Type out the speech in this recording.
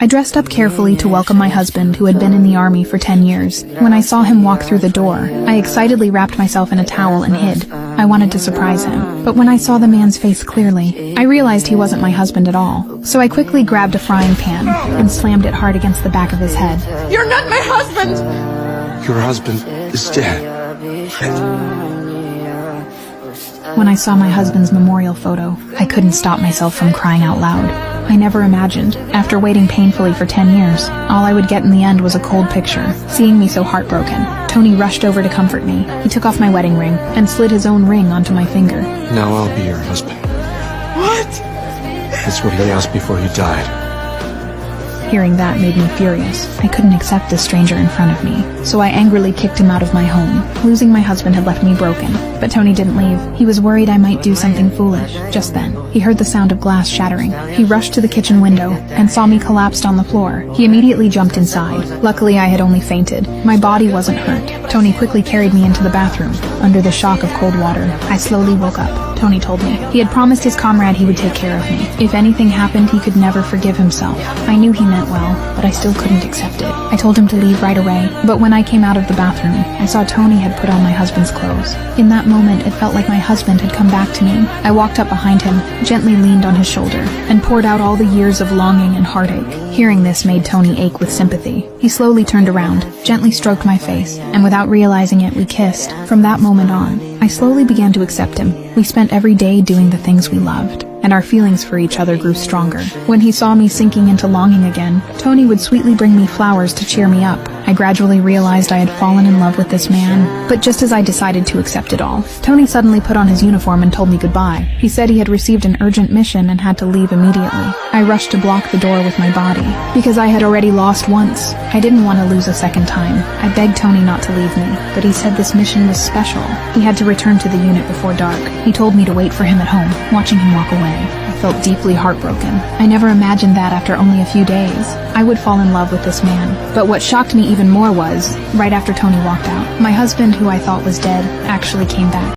I dressed up carefully to welcome my husband, who had been in the army for 10 years. When I saw him walk through the door, I excitedly wrapped myself in a towel and hid. I wanted to surprise him. But when I saw the man's face clearly, I realized he wasn't my husband at all. So I quickly grabbed a frying pan and slammed it hard against the back of his head. You're not my husband! Your husband is dead. When I saw my husband's memorial photo, I couldn't stop myself from crying out loud. I never imagined, after waiting painfully for 10 years, all I would get in the end was a cold picture. Seeing me so heartbroken, Tony rushed over to comfort me. He took off my wedding ring and slid his own ring onto my finger. Now I'll be your husband. What? That's what he asked before he died. Hearing that made me furious. I couldn't accept this stranger in front of me, so I angrily kicked him out of my home. Losing my husband had left me broken, but Tony didn't leave. He was worried I might do something foolish. Just then, he heard the sound of glass shattering. He rushed to the kitchen window and saw me collapsed on the floor. He immediately jumped inside. Luckily, I had only fainted. My body wasn't hurt. Tony quickly carried me into the bathroom. Under the shock of cold water, I slowly woke up. Tony told me he had promised his comrade he would take care of me. If anything happened, he could never forgive himself. I knew he meant well, but I still couldn't accept it. I told him to leave right away, but when I came out of the bathroom, I saw Tony had put on my husband's clothes. In that moment, it felt like my husband had come back to me. I walked up behind him, gently leaned on his shoulder, and poured out all the years of longing and heartache. Hearing this made Tony ache with sympathy. He slowly turned around, gently stroked my face, and without realizing it, we kissed. From that moment on, I slowly began to accept him. We spent every day doing the things we loved, and our feelings for each other grew stronger. When he saw me sinking into longing again, Tony would sweetly bring me flowers to cheer me up. I gradually realized I had fallen in love with this man, but just as I decided to accept it all, Tony suddenly put on his uniform and told me goodbye. He said he had received an urgent mission and had to leave immediately. I rushed to block the door with my body, because I had already lost once. I didn't want to lose a second time. I begged Tony not to leave me, but he said this mission was special. He had to return to the unit before dark. He told me to wait for him at home. Watching him walk away, I felt deeply heartbroken. I never imagined that after only a few days, I would fall in love with this man. But what shocked me even more was, right after Tony walked out, my husband, who I thought was dead, actually came back.